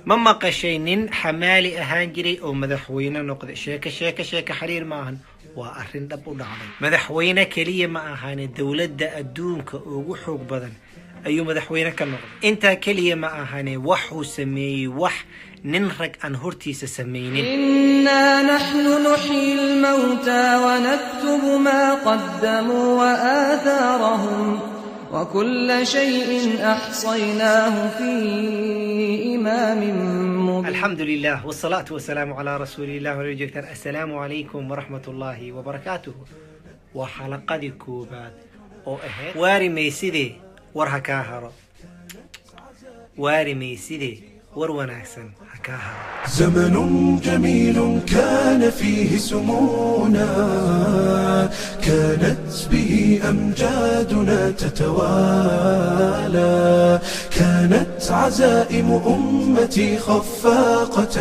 ما مقشين حمالي أهانجري أو مدحوينة نقد شيكة حرير معهن وأرين دبو دعمي مدحوينة كلية معهن الدولة دا أدونك وحوق بدن أيو مدحوينة كالنقد انت كلية معهن وحو سمي وح ننرق أن هرتي سسمينين إنا نحن نحيي الموتى ونكتب ما قدموا وآثارهم وكل شيء أحصيناه في إمام مبين. الحمد لله والصلاة والسلام على رسول الله ورجوكتر. السلام عليكم ورحمة الله وبركاته. وحلقة كوبات أو أهد واري ميسيدي ورها كاهرة واري ميسيدي وروناكسن هكاهرة. زمن جميل كان فيه سمونا كانت به أمجادنا تتوالى كانت عزائم أمتي خفاقة.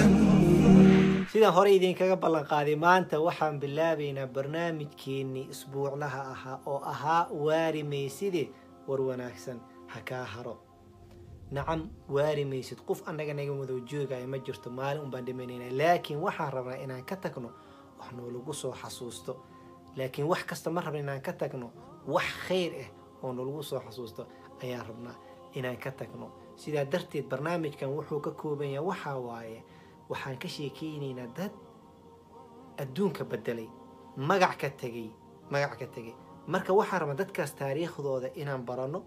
سيدا هوريدين كقبل قادي ما أنت وحن بالله بين برنامج كيني أسبوع لها أها واري ميسيدي وروناكسن هكاهرة. نعم واري ميسد قف أنك نجم ذو جوجا يمجرت مال باندمينين لكن وحررنا إن كتكنو وحنا لقصو حسوسته لكن وح كستمر إن كتكنو وح خير ونلقصو حسوسته أيا ربنا إن كتكنو سيدا درتي برنامج كان وحو ككوبين وحاواي وحان كشيكيني ندد الدون كبدلي مقع كتجي مركا وحرم دتكاس تاريخ ذو إن برانو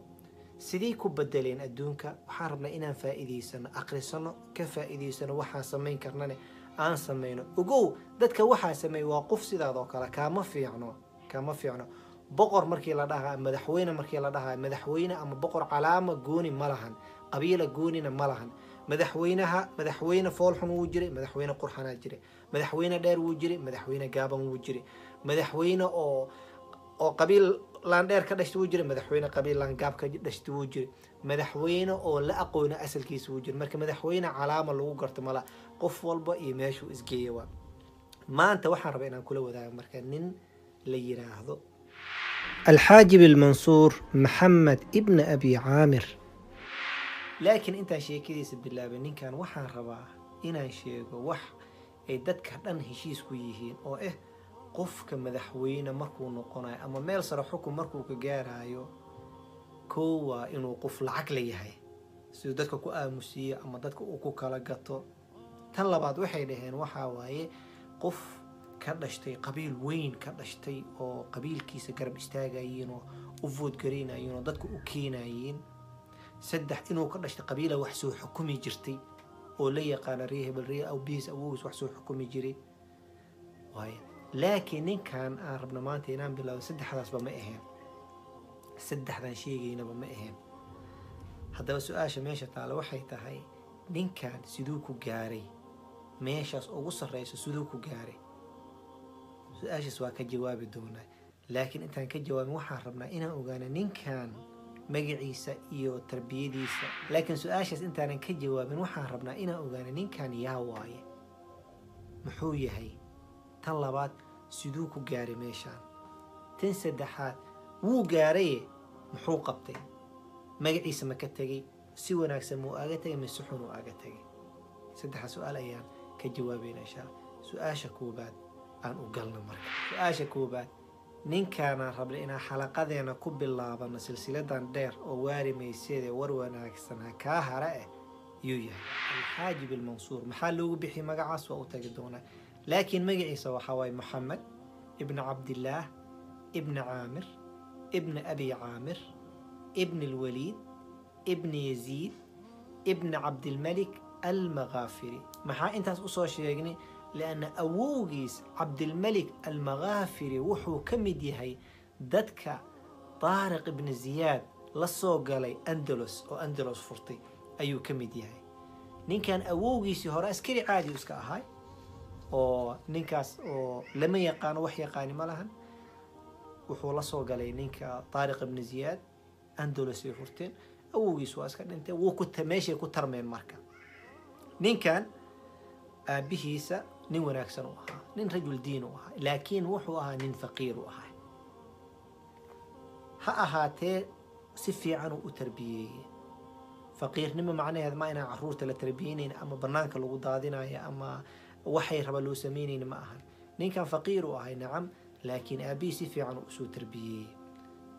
sidii ku bedeleen adduunka waxaan rabnaa inaan faa'iideysano aqrisano ka faa'iideysano waxaan sameyn karnane aan sameyno ogow dadka waxaa sameey waa qof sidaad oo kale kama fiicno boqor markii la dhahaa madaxweyne markii la dhahaa madaxweyne ama boqor calaama gooni ma lahan qabiila goonina ma lahan madaxweyne foolxun wuu jiray madaxweyne qurxanaa jiray madaxweyne dheer wuu jiray madaxweyne gaaban wuu jiray madaxweyne oo qabiil laan dheer ka dhashto wuu jiray madaxweyne qabiil laan gaab ka dhashto wuu jiray madaxweyne oo la aqoona asalkiisa wuu jiray marka madaxweyne calaama lagu garto mala qof walba iyo meeshuu isgeeyo waa maanta waxaan rabaa inaan kula wadaago marka nin la yiraahdo الحاجب المنصور محمد ابن أبي عامر لكن انت شيكيديس بالله بنين كان waxaan rabaa inaan sheego wax ay dadka dhan heshiis ku yihiin oo qofka madaxweyne markuu noqonayo ama meel sare xukun markuu ka gaarayo koowa inuu qof lacag leeyahay si dadka ku aamusiyo ama dadka uu ku kala gato tan labaad waxay dhaheen waxa waaye qof ka dhashtay qabiil weyn ka dhashtay oo qabiilkiisa garab istaagayeen oo u vote gareynayeen oo dadku u keenayeen saddex inuu ka dhashtay qabiila wax soo xukumi jirtay oo la yaqaan reer aw biis awoos wax soo xukumi jiray waaye لكن كان ربنا ما تينام بالله سدحداس بما اهين سدحدان شيغينبا ما اهين هذا سؤال meesha taala waxay tahay ninkan sidoo ku gaaray meeshaas ugu sareyso sidoo ku gaaray su'aashaas waa ka jawaabi doonaa laakiin intaan ka jawaabin waxaan rabnaa inaan ogaano ninkan magaciisa iyo tarbiyadiisa laakiin su'aashaas intaan ka jawaabin waxaan rabnaa inaan ogaano ninkan yaa waaye muxuu yahay tan labaad sidoo ku gaaray meeshaan tan saddexaad wuu gaaray muxuu qabtay magaciisa ma ka tagay si wanaagsan muu aaga tagay mise xun uu aaga tagay saddex su'aal ayaan ka jawaabayna insha Allah su'aasha koobaad aan u galno marka su'aasha koobaad ninkaana rabnaa inaan xalaqadeena ku bilaabano silsiladan dheer oo waari meysede war wanaagsan ka hara yuu yahay الحاجب المنصور maxaa loogu bixi magacaas waa u tagi doonaa لكن مجلس وحواي محمد ابن عبد الله ابن عامر ابن أبي عامر ابن الوليد ابن يزيد ابن عبد الملك المغافري محا انت أصوى شيئا لأن أووغيس عبد الملك المغافري وحو كمدي هاي ددك طارق ابن زياد لصو قالي أندلس أو أندلس فرطي أيو كمدي هاي نين كان أووغيس هورا اسكري عادي اسكا هاي oo ninkaas oo lama yaqaan wax yaqaan ma lahan wuxuu la soo galay ninka Tariq ibn Ziyad Andalus ay furteen awgiis waa iska dhintay wuu ku tameeshay ku tarmeen marka ninkan aabihiisa nin wanaagsan oo ahaa nin rajul diin oo ahaa laakiin wuxuu ahaa nin faqiir oo ahaa ha ahaatee si fiican u tarbiyay faqiirnimo macnaheed ma inaan caruurta la tarbiyeynayn ama banaanka lagu daadinayo ama waxay raba loo sameynayna ma ahan ninkan faqiir u ahay nacam laakiin aabihii si fiican u soo tarbiyeeyey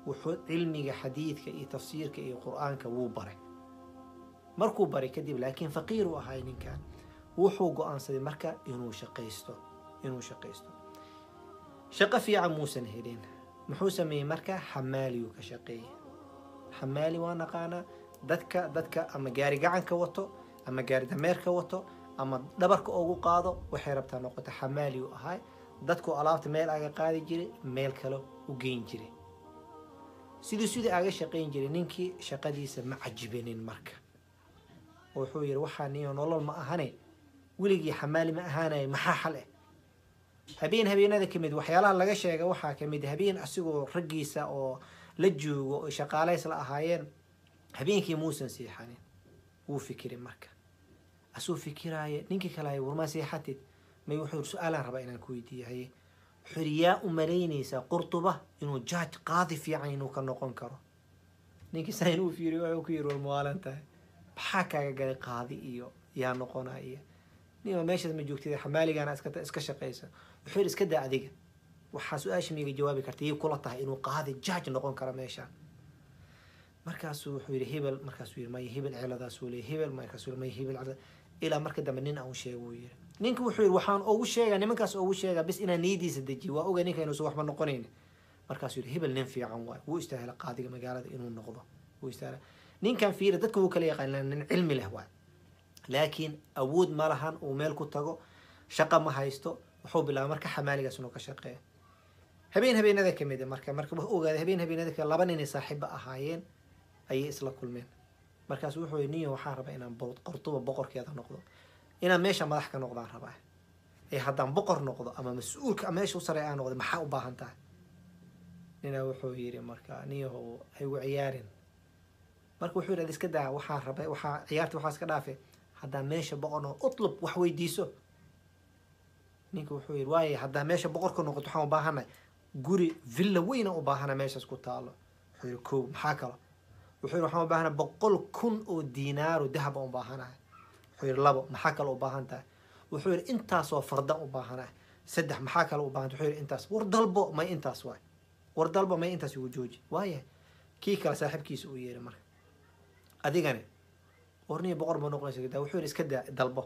wuxuu cilmiga xadiidka iyo tafsiirka iyo qur-aanka wuu baray markuu baray kadib laakiin faqiir u ahay ninkan wuxuu go-aansaday marka inuu shaqaysto shaqo fiican muusan helin muxuu sameeyey marka xamaaliyuu ka shaqeeyey xamaali waa naqaanaa dadka ama gaari gacanka wato ama gaari dameerka wato ama dhabarka ugu qaado waxay rabtaa noqota xamaali u ahay dadku alaabta meel aga qaadi jiray meel kale u geyn jiray sidii aga shaqayn jiray ninkii shaqadiisa ma cajibinin marka wuxuu yiri waxaa niyo nolol ma ahane weligii xamaali ma ahaanay maxaa xal habeenada kamid waxyaalaha laga sheega waxaa kamid habeen asigoo raggiisa oo la joogo oo shaqaalays la ahaayeen habeenkii muusan seexanin wuu fikiray marka asuu fikiraaye ninkii kale ay warma seexatid may wuxuu su'aalan raba inaan ku weydiiyo xuriyaa u malaynaysaa qurtuba inuu jaaj qaadi fiican inuu ka noqon karo ninkii sayn uu fiiriyo wuxuu ku yiri war maalan tahay maxaa kaaga galay qaadi iyo yaa noqonaya niyo meeshaas ma joogtid xamaaligana iska shaqeysa wuxuu iska daa adiga waxa su'aasha miiga jawaabi kartay kula tahay inuu qaadi jaaj noqon karo meesha markaasuu wuxuu yiri hebel markaasuu yiri may hebel ciladaas uu leeyahay hebel markaasuu may hebel cilad ila marka dambe nin aan sheego yiri ninka wuxuu yiri waxaan ugu sheegaa nimankaas ugu sheegaa bis inaan niidiisa dajiyo waa ogaa ninka inuu waxba noqonayn markaasuu yiri hebel nin fiican waay wuu istaahla qaadiga magaalada inuu noqdo wuu istaahla ninkan fiir dadku uu kala yaqaan nin cilmi leh waay laakiin awood ma lahan uu meel ku tago shaqo ma haysto wuxuu bilaabay marka xamaaligaas inuu ka shaqeeyo habeenada kamid marka wuxuu ogaaday habeenada kale laba nin saaxiib ahaayeen ayay isla kulmeen markaas wuxuu yiri niyo waxaan rabaa inaan qortuba boqorkeeda noqdo inaan meesha madax ka noqdaan rabaa haddaan boqor noqdo ama mas-uulka meesha u sarreeya aan noqdo maxaa u baahan tahay nina wuxuu yiri marka niyo ay u ciyaarin marka wuxuu yiri iska daa waxaan rabaa waxa ciyaarta waxa iska dhaafay haddaan meesha boqorno utlub wax weydiiso ninka wuxuu yiri waaye haddaan meesha boqorka noqoto waxaan u baahanahay guri villa weyn u baahanahay meeshaas ku taalo wuxuu yiri koow maxaa kale wuxuu yiri waxaan u baahanahay 100,000 oo diinaar oo dahab u baahanahay wuxuu yiri labo maxaa kale u baahan tahay wuxuu yiri intaas oo farda u baahanahay saddex maxaa kale u baahan wuxuu yiri intaas war dalbo may intaas waay war dalbo may intaas ugu jooji waaye kii kale saaxiibkiisa uu yeeray marka adigana warniye boqor ma noqonaysa daa wuxuu yiri iska daa dalbo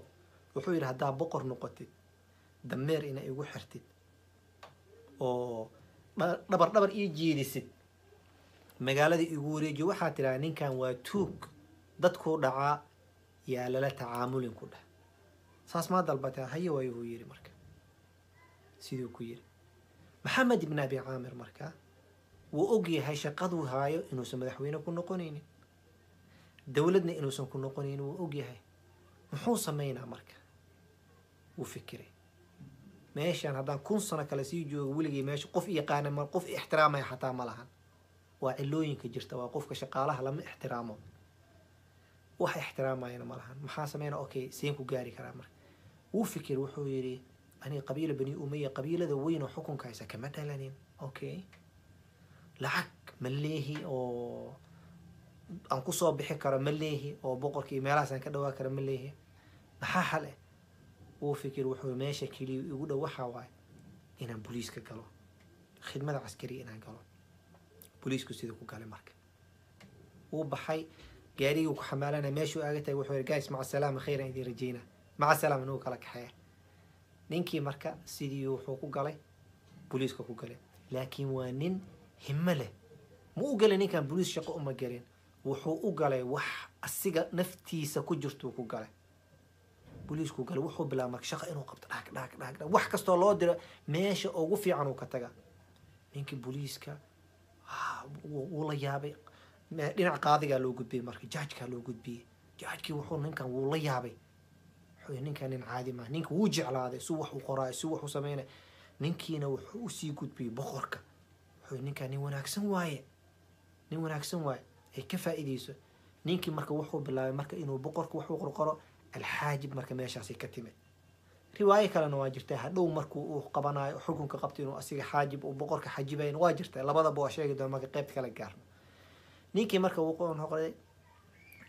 wuxuu yiri hadaa boqor noqotid dameer ina igu xirtid oo dhabar ii jeedisid magaalada igu wareejiyo waxaa tiraa ninkan waa tuug dadku dhacaa yaa lala tacaamulin ku dhah saas ma dalbataa haye waayuu yiri marka sidoo ku yiri maxamed ibn abi aamir marka wuu ogyahay shaqadu haayo inuusan madaxweyne ku noqonaynin dawladna inuusan ku noqonaynin wuu ogyahay muxuu sameynaa marka wuu fikiray meeshan haddaan 1,000 sano kale sii joogo weligii meesha qof yaqaana ma qof ixtiraamaya xataa ma lahan waa cilooyinka jirta waa qofka shaqaalaha lama ixtiraamo wax ixtiraamayna ma lahan maxaa sameynaa okay seen ku gaari karaa marka wuu fikir wuxuu yiri ani qabiila bani umayya qabiilada weyn oo xukunka haysa kama dhalanin okay lacag maleehi oo aan ku soo bixi karo maleehi oo boqorkii meelahaas aan ka dhawaa karo maleehi maxaa xal ah wuu fikir wuxuu meesha kaliya ugu dhow waxa waay inaan booliiska galo khidmada askari inaan galo booliisku sidoo ku galay marka wuu baxay gaarigu ku xamaalanay meeshuu aaga tagay wuxuu yiri guys maca salaama khayran idin rajayna maca salaama inuu kala kaxeeyo ninkii marka sidii wuxuu ku galay booliiska ku galay laakiin waa nin himmo leh ma u galay ninkan booliis shaqo uma galin wuxuu u galay wax asiga naftiisa ku jirto ku galay booliisku galay wuxuu bilaabay marka shaqo inuu qabto dhaag wax kasto loo diro meesha ugu fiican uu ka taga ninkii booliiska wuu la yaabay dhinac qaadiga loo gudbiyay marka jaajka loo gudbiyay jaajkii wuxuu ninkan wuu la yaabay wuxuu ninkan nin caadi ma ninka wuu jeclaaday suu wax u qoraay suu wax u sameeyay ninkiina wuxuu sii gudbiyay boqorka wuxuu ninkan nin wanaagsan waaye ay ka faa'iideyso ninkii marka wuxuu bilaabay marka inuu boqorka wax u qorqoro الحاجب marka meeshaas ka timid riwaayo kalena waa jirtay hadhow markuu uu qabanayo xukunka qabtay inuu asiga xaajib oo boqorka xajibayn waa jirtay labadaba waa sheegay doon marka qayb kala gaarno ninkii marka uu qoon noqday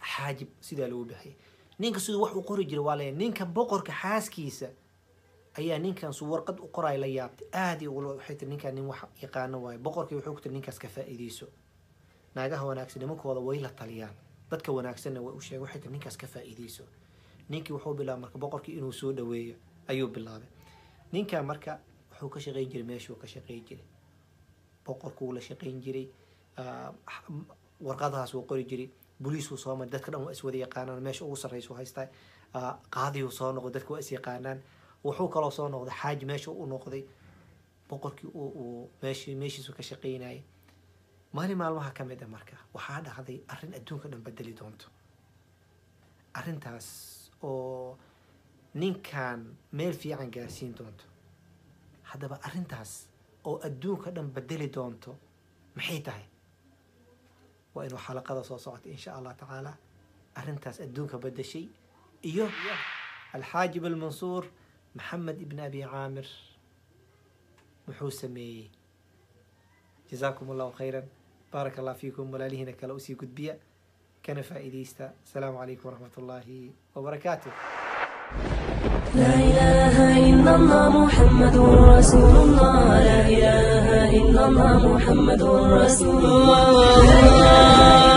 xaajib sidaa loogu bixiyay ninka siduu wax u qori jiray waa leeyahay ninka boqorka xaaskiisa ayaa ninkan suu warqad u qoray la yaabtay aad iyo waxay tiri ninkan nin wax yaqaano waayo boqorkii wuxuu ku tiri ninkaas ka faa'iideyso naagaha wanaagsan nimankooda way la taliyaan dadka wanaagsanna way u sheegay waxay tiri ninkaas ka faa'iideyso ninkii wuxuu bilaabay marka boqorkii inuu soo dhaweeyo ayuu bilaabay ninka marka wuxuu ka shaqeyn jiray meeshuu ka shaqeyn jiray boqorkuu la shaqeyn jiray warqadahaas uu qori jiray بوليس وصامد دتك دم أسود يقانان ماش أوصل رئيس وهايستاي قاضي وصان نقد دتك وأس يقانان وحوك الله صان نقد حاج ماش ونقضي بقولك ماشي سو كشقيناي مالي معلومة كم ده مركا وحاد هذا أرن أدون كده بدلي دونتو أرن تاس أو نين كان ميل في عن جالسين دونتو هذا بقى أرن تاس أو أدون كده بدلي دونتو محيطه وإنه حلقة صوصات إن شاء الله تعالى أرنتاس أدونك بدأ شيء الحاجب المنصور محمد ابن أبي عامر محوسمي جزاكم الله خيرا بارك الله فيكم ولا لي هنا كالوسي قد بيا كان فائديستا السلام عليكم ورحمة الله وبركاته لا إله إلا الله محمد رسول الله لا إله إلا الله محمد رسول الله